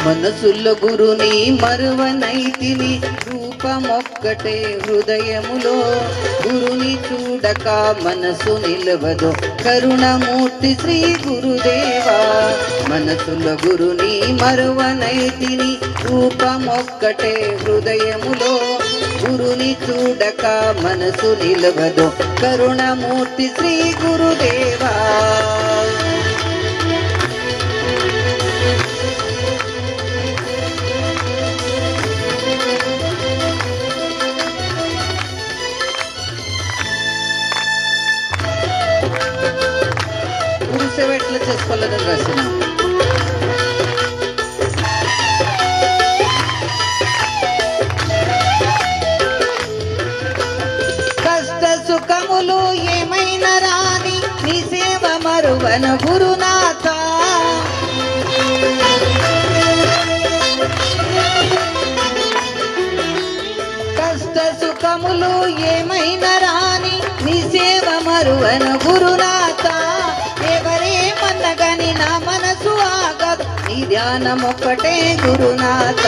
మనసులో గురుని మరువనైతిని, రూపమొక్కటే హృదయములో. గురుని చూడక మనసు నిలవదు, కరుణమూర్తి శ్రీ గురుదేవా. మనసులో గురుని మరువనైతిని, రూపమొక్కటే హృదయములో. గురుని చూడక మనసు నిలవదు, కరుణమూర్తి శ్రీ గురుదేవా. సేవ ఎట్లా చేసుకోవాలని రాసిన కష్ట సుఖములు ఏమైనా రాని, నీ సేవ మరువన గురునాథ. కష్ట సుఖములు ఏమైనా రాని, నీ సేవ మరువన గురునాథ. ఎవరేమన్నగని నా మనసు ఆగదు, నీ ధ్యానమొక్కటే గురునాథ.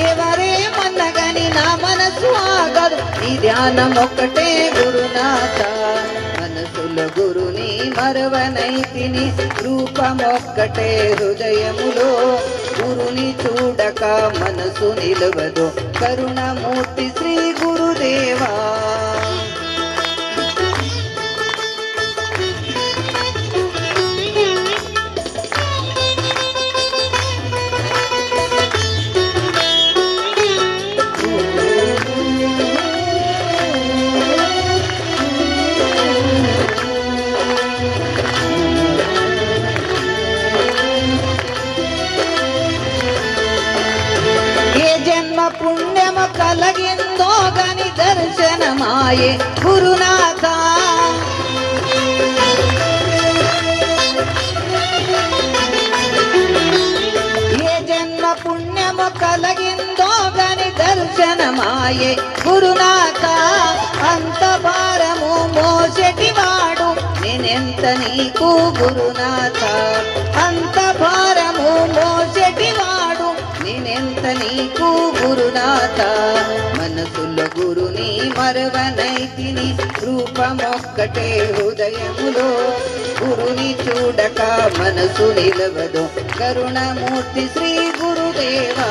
ఎవరేమన్నగని నా మనసు ఆగదు, నీ ధ్యానమొక్కటే గురునాథ. మనసులో గురుని మరువనైతిని, రూపమొక్కటే హృదయములో. గురుని చూడక మనసు నిలవదు, కరుణమూర్తి శ్రీ గురుదేవా. పుణ్యము కలిగిందో గని దర్శనమాయే గురునాథ. ఏ జన్మ పుణ్యము కలిగిందో గని దర్శనమాయే గురునాథ. అంత భారము మోసెటివాడు నేనెంత నీకు గురునాథ. అంత భారము మోసెటివాడు నేనెంత నీకు గురునాథ. మనసులో గురుని మరువనైతిని, రూపమొక్కటే హృదయములో. గురుని చూడక మనసు నిలవదు, కరుణమూర్తి శ్రీ గురుదేవా.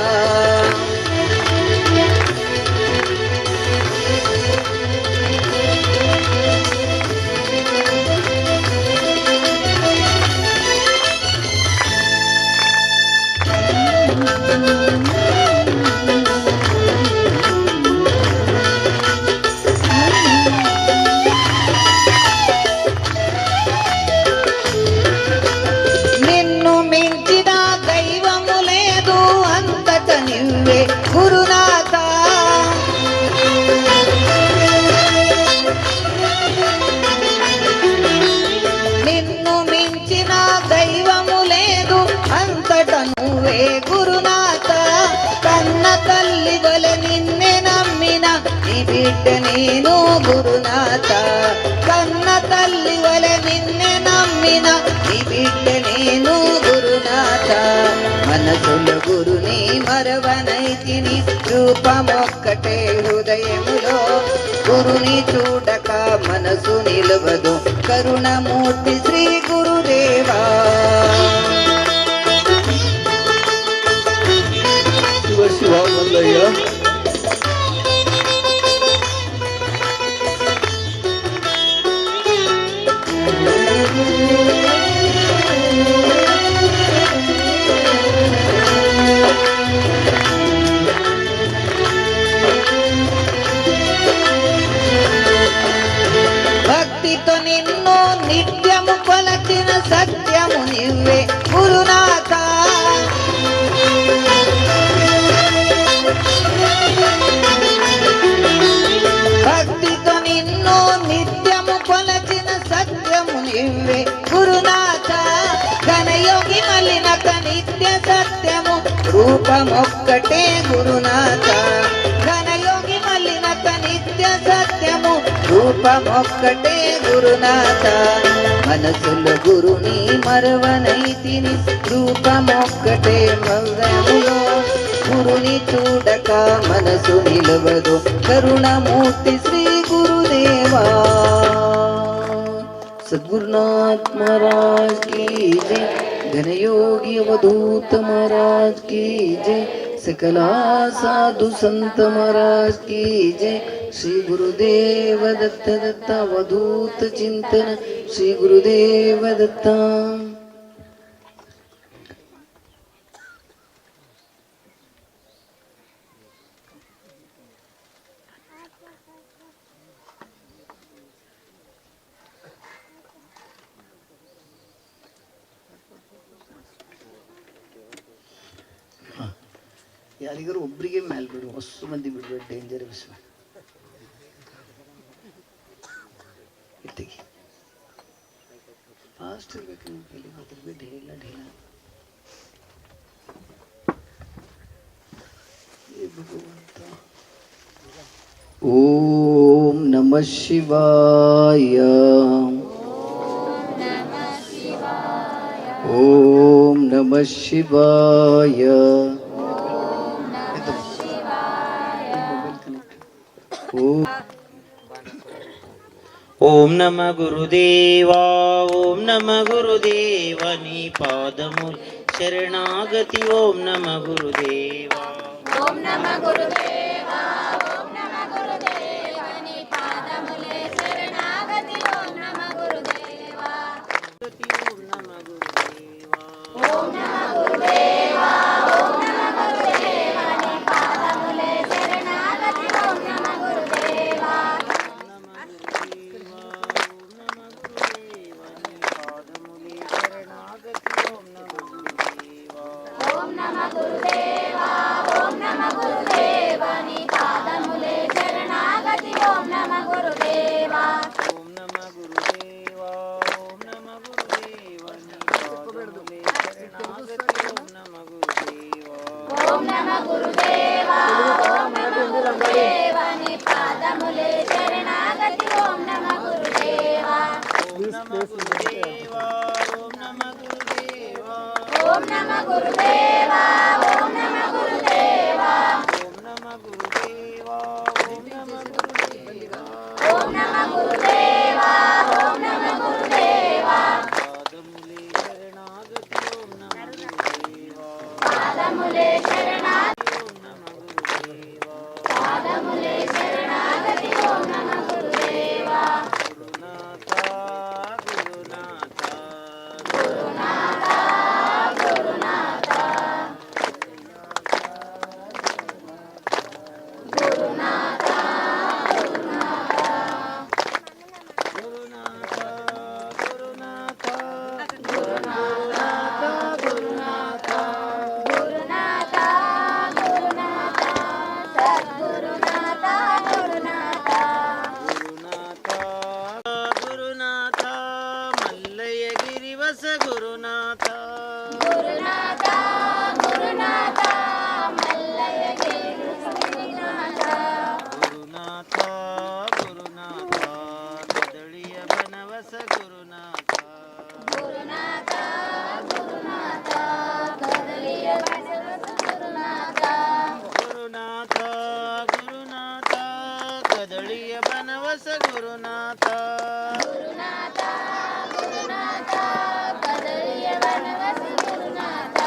నిన్ను మించిన దైవము లేదు, అంతట నువ్వే గురునాథ. నిన్ను మించిన దైవము లేదు, అంతట నువ్వే గురునాథ. కన్న తల్లి వలె నిన్నే నమ్మిన నీ బిడ్డ నేను గురునాథ. కన్న తల్లి వలె నిన్నే నమ్మిన నీ బిడ్డ నేను గురునాథ. మనసులో గురుని మరువనైతిని, రూపమొక్కటే హృదయములో. గురుని చూడక మనసు నిలవదు, కరుణమూర్తి శ్రీ గురుదేవా. శివమల్లయ్య భక్తితో నిన్ను నిత్యము కొలచిన సత్యము నువ్వే గురునాథ. భక్తితో నిన్ను నిత్యము కొలచిన సత్యము నువ్వే గురునాథ. ఘనయోగి మలినక నిత్య సత్యము, రూపమొక్కటే గురునాథ. ఘనయోగి మలినక నిత్య సత్యము, రూపమొక్కటే గురునాథ. మనసులో గురుని మరువనైతిని, రూపమొక్కటే హృదయం కలుగునో గురుని చూడక మనసు నిలవదు కరుణమూర్తి శ్రీ గురుదేవా सद्गुरुनाथ महाराज की जय घनयोगी अवधूत महाराज की जय सकला साधु संत महाराज की जय श्री गुरुदेव दत्त दत्त अवधूत चिंतन श्री गुरुदेव दत्ता ಯಾರಿಗಾರು ಒಬ್ಬರಿಗೆ ಮೇಲೆ ಬಿಡು ಹೊಸ ಮಂದಿ ಬಿಡ್ಬೇಡಿ ಡೇಂಜರ್ ವಿಷಯ ಇಟ್ಟಿಗೆ ಫಾಸ್ಟ್ ಇರ್ಬೇಕು ನಿಮ್ಮ ಕೈಲಿ ಮಾತ್ರ ಢೇಲ ಢೇಲ ಭಗವಂತ ಓಂ ನಮಃ ಶಿವಾಯ ಓಂ ನಮಃ ಶಿವಾಯ ఓం నమ గురుదేవా ఓం నమ గురుదేవా నీ పాదము శరణాగతి ఓం నమ గురుదేవా ఓం నమ గురుదేవా ఓం నమ గురుదేవా నీ పాదములే శరణాగతి ఓం నమ గురుదేవా ఓం నమ గురుదేవా ఓం నమ గురుదేవా ఓం నమ గురుదేవా నీ పాదములే శరణాగతి ఓం నమ గురుదేవా ఓం నమ గురుదేవా ఓం నమ గురుదేవా నీ పాదములే శరణాగతి ఓం నమ గురుదేవా ఓం నమ గురుదేవా ఓం నమ గురుదేవా నీ పాదములే శరణాగతి ఓం నమ గురుదేవా ఓం నమ గురుదేవా ఓం నమ గురుదేవా నీ పాదములే శరణాగతి ఓం నమ గురుదేవా ఓం నమ గురుదేవా ఓం నమ గురుదేవా ఓం నమ గురుదేవా ఓం నమ గురుదేవా ఓం నమ గురుదేవా ఓం నమ గురుదేవా ఓం నమ గురుదేవా ఓం నమ గురుదేవా పాదములే శరణాగతి ఓం నమ గురుదేవా పాదములే శరణాగతి ఓం నమ గురుదేవా పాదములే శరణాగతి ఓం నమ గురుదేవా గురునాథ గురునాథ గురునాథ గురునాథ గురునాథ గురునాథ గురునాథ గురునాథ గురునాథ గురునాథ గురునాథ సద్గురునాథ గురునాథ గురునాథ గురునాథ మల్లయ్య గిరివస గురునాథ గురునాథ గురునాథ మల్లయ్య గిరినాథ గురునాథ గురునాథ కదళియ బనవస గురునాథ గురునాథ గురునాథ కదలియ బసవస గురునాథ గురునాథ గురునాథ కదళియ బనవస గురునాథ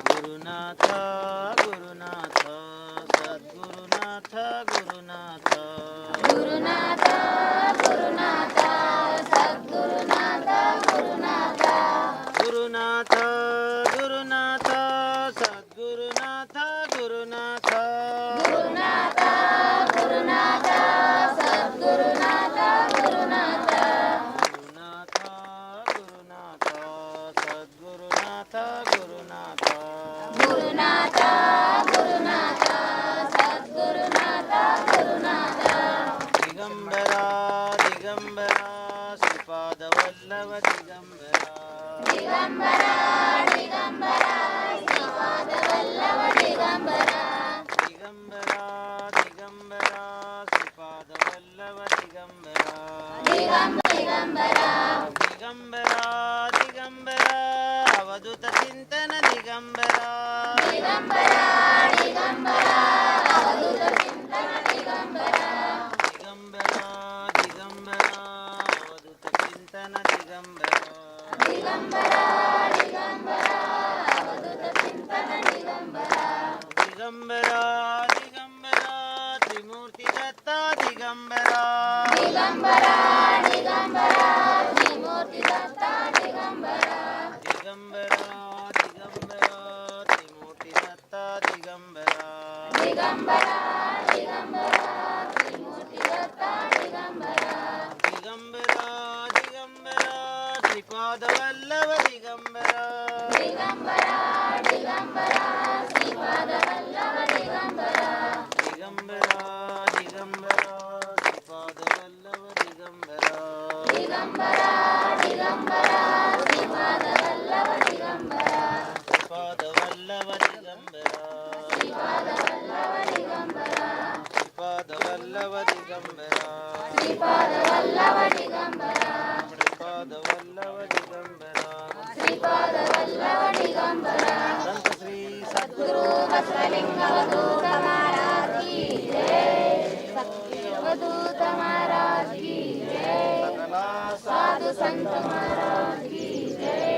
గురునాథ గురునాథ కదలియ బసవస గురునాథ గురునాథ గురునాథ సద్గురునాథ గురునాథ గురునాథ గురునాథ సద్గురునాథ గురునాథ గురునాథ గురునాథ సద్గురునాథ గురునాథ గురునాథ గురునాథ సద్గురునాథ గురునాథ గురునాథ గురునాథ సద్గురునాథ గురునాథ గురునాథ ದಿಗಂಬರ ದಿಗಂಬರ ಅವಧೂತ ಚಿಂತನ ದಿಗಂಬರ ದಿಗಂಬರ ದಿಗಂಬರ ಅವಧೂತ ಚಿಂತನ ದಿಗಂಬರ ದಿಗಂಬರ ದಿಗಂಬರ ಅವಧೂತ ಚಿಂತನ ದಿಗಂಬರ ದಿಗಂಬರ ದಿಗಂಬರ ತ್ರಿಮೂರ್ತಿ ದತ್ತ ದಿಗಂಬರ ದಿಗಂಬರ ದಿಗಂಬರ ತ್ರಿಮೂರ್ತಿ ದತ್ತ ದಿಗಂಬರ ದಿಗಂಬರ ದಿಗಂಬರ ತ್ರಿಮೂರ್ತಿ ದತ್ತ ದಿಗಂಬರ ದಿಗಂಬರ ದಿಗಂಬರ ತ್ರಿಮೂರ್ತಿ ದತ್ತ ದಿಗಂಬರ ದಿಗಂಬರ ದಿಗಂಬರ ಶ್ರೀಪಾದವಲ್ಲಭ ದಿಗಂಬರ ದಿಗಂಬರ ದಿಗಂಬರ ಶ್ರೀಪಾದವಲ್ಲಭ ದಿಗಂಬರ ದಿಗಂಬರ ದಿಗಂಬರ ಶ್ರೀಪಾದವಲ್ಲಭ ದಿಗಂಬರ ದಿಗಂಬರ ದಿಗಂಬರ ಶ್ರೀಪಾದವಲ್ಲಭ ದಿಗಂಬರ ಶ್ರೀಪಾದವಲ್ಲಭ ದಿಗಂಬರ ಶ್ರೀಪಾದವಲ್ಲಭ ದಿಗಂಬರ ಶ್ರೀಪಾದವಲ್ಲಭ ದಿಗಂಬರ ಶ್ರೀಪಾದವಲ್ಲಭ ದಿಗಂಬರ ಶ್ರೀಪಾದವಲ್ಲಭ ದಿಗಂಬರ ಶ್ರೀಪಾದವಲ್ಲಭ ದಿಗಂಬರ ಸಂತ ಶ್ರೀ ಸದ್ಗುರು ಬಸವಲಿಂಗ ಅವಧೂತ ಮಹಾರಾಜ್ ಕಿ ಜೈ ಅವಧೂತ ಮಹಾರಾಜ್ ಕಿ ಜೈ ಸಕಲ ಸಾಧು ಸಂತ ಮಹಾರಾಜ್ ಕಿ ಜೈ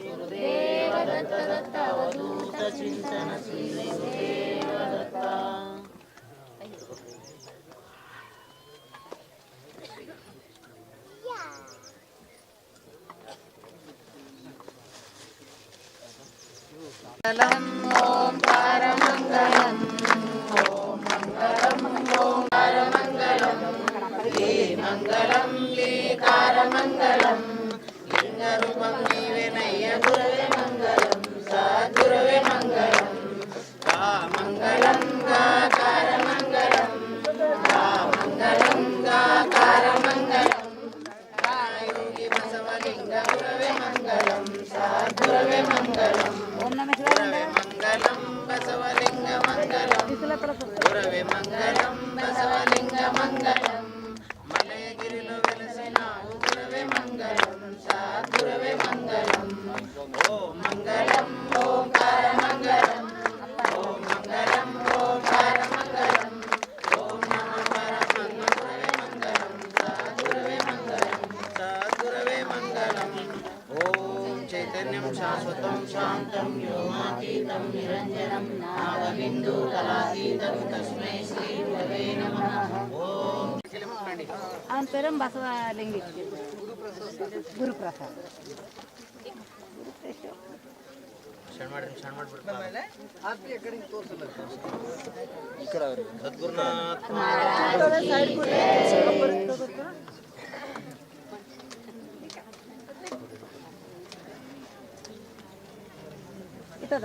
ಗುರುದೇವ ದತ್ತ ದತ್ತ ಅವಧೂತ ಚಿಂತನ ಶ್ರೀ ಗುರುದೇವ ದತ್ತ ಓಂಕಾರ ಮಂಗಳಂ ಓಂ ಮಂಗಳಂ ಓಂಕಾರ ಮಂಗಳಂ ಲೀ ಮಂಗಳಂ ಲೀಕಾರ ಮಂಗಳಂ ಲಿಂಗರೂಪಂ ನೀವೇನಯ್ಯ ಗುರವೇ ಮಂಗಳಂ ಸದ್ಗುರವೇ ಮಂಗಳಂ ಗಾ ಮಂಗಳಂ ಗಾಕಾರ ಮಂಗಳಂ ಗಾ ಮಂಗಳಂ ಗಾಕಾರ ಮಂಗಳಂ ಯೋಗಿ ಬಸವಲಿಂಗ ಗುರವೇ ಮಂಗಳಂ ಸದ್ಗುರವೇ ಮಂಗಳಂ ಗುರವೇ ಮಂಗಲಂ ಬಸವಲಿಂಗ ಮಂಗಲಂ ಗುರವೇ ಮಂಗಲಂ ಬಸವಲಿಂಗ ಮಂಗಲಂ ಮಲಯಗಿರಿಲು వెలసి ನಾವು ಗುರವೇ ಮಂಗಲಂ ಸದ್ಗುರವೇ ಮಂಗಲಂ ಓಂ ಮಂಗಲಂ ಓಂಕಾರ ಮಂಗಲಂ ಓಂ ಮಂಗಲಂ ಓಂಕಾರ ಮಂಗಲಂ ಓಂ ನಮಃ ಪರಮಂ ಗುರವೇ ಮಂಗಲಂ ಸದ್ಗುರವೇ ಮಂಗಲಂ ಸದ್ಗುರವೇ ಮಂಗಲಂ ಓಂ ಚೈತನ್ಯಂ ಶಾಶ್ವತಂ ಶಾಂತಂ ವ್ಯೋಮಾತೀತಂ ನಿರಂಜನಂ ನಾದಬಿಂದು ಕಲಾತೀತಂ ತಸ್ಮೈ ಶ್ರೀ ಗುರವೇ ನಮಃ ಓಂ ಅವನ ಪೇರು ಬಸವಲಿಂಗ ಗುರುಪ್ರಸಾದ್ ಸದ್ಗುರುನಾಥ ಇರ್ತದ